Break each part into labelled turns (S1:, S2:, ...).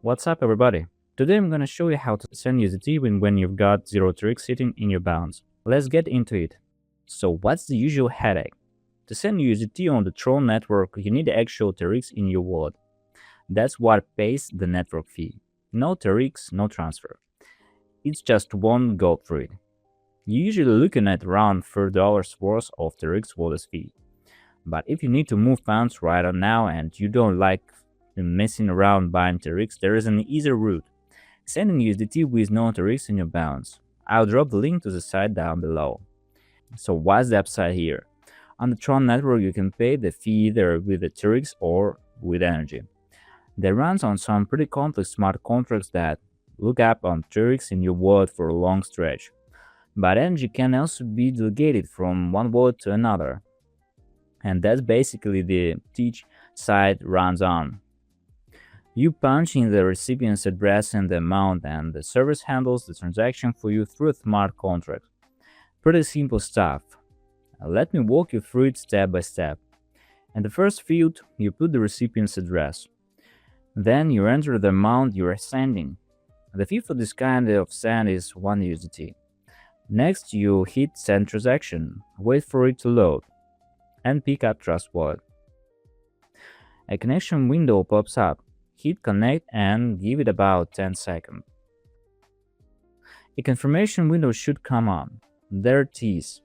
S1: What's up, everybody? Today I'm gonna show you how to send USDT when you've got ZERO TRX sitting in your balance. Let's get into it. So what's the usual headache? To send USDT on the TRON network, you need the actual TRX in your wallet. That's what pays the network fee. No TRX, no transfer. It's just one go through it. You're usually looking at around $4 worth of TRX wallet fee. But if you need to move funds right now and you don't like messing around buying TRX, there is an easier route. Sending USDT with no TRX in your balance. I'll drop the link to the site down below. So what's the upside here? On the TRON network, you can pay the fee either with the TRX or with energy. That runs on some pretty complex smart contracts that look up on TRX in your wallet for a long stretch. But energy can also be delegated from one wallet to another. And that's basically the each side runs on. You punch in the recipient's address and the amount, and the service handles the transaction for you through a smart contract. Pretty simple stuff. Let me walk you through it step by step. In the first field, you put the recipient's address. Then you enter the amount you are sending. The fee for this kind of send is 1 USDT. Next, you hit Send Transaction, wait for it to load, and pick up Trust Wallet. A connection window pops up. Hit Connect and give it about 10 seconds. A confirmation window should come on. There it is,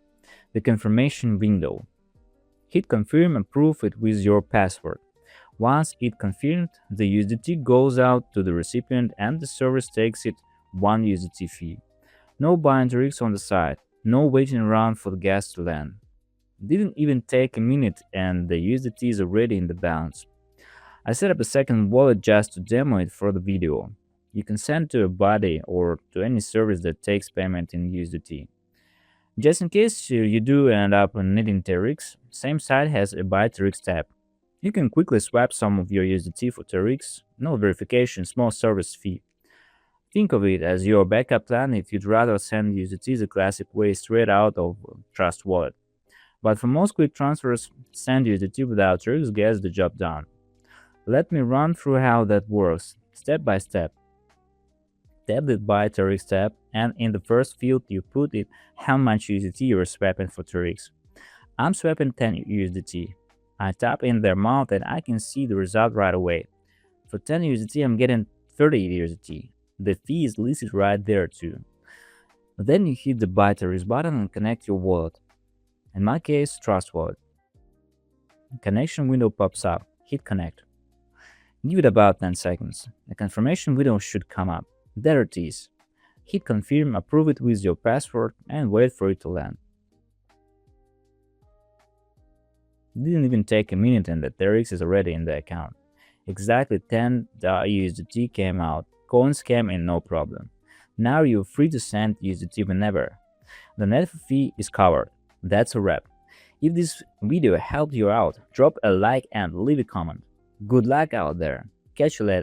S1: the confirmation window. Hit Confirm and prove it with your password. Once it's confirmed, the USDT goes out to the recipient and the service takes it 1 USDT fee. No buying TRX on the side, no waiting around for the gas to land. Didn't even take a minute and the USDT is already in the balance. I set up a second wallet just to demo it for the video. You can send to a buddy or to any service that takes payment in USDT. Just in case you do end up needing TRX, same site has a Buy TRX tab. You can quickly swap some of your USDT for TRX, no verification, small service fee. Think of it as your backup plan if you'd rather send USDT the classic way straight out of Trust Wallet. But for most quick transfers, send USDT without TRX gets the job done. Let me run through how that works, step by step. Tap the Buy TRX tab, and in the first field you put in how much USDT you are swapping for TRX. I'm swapping 10 USDT. I tap in the amount and I can see the result right away. For 10 USDT I'm getting 30 USDT. The fee is listed right there too. Then you hit the Buy TRX button and connect your wallet. In my case, Trust Wallet. Connection window pops up. Hit Connect. Give it about 10 seconds. A confirmation window should come up. There it is. Hit Confirm, approve it with your password, and wait for it to land. Didn't even take a minute and the TRX is already in the account. Exactly 10 USDT came out. Coins came in no problem. Now you're free to send USDT whenever. The net fee is covered. That's a wrap. If this video helped you out, drop a like and leave a comment. Good luck out there. Catch you later.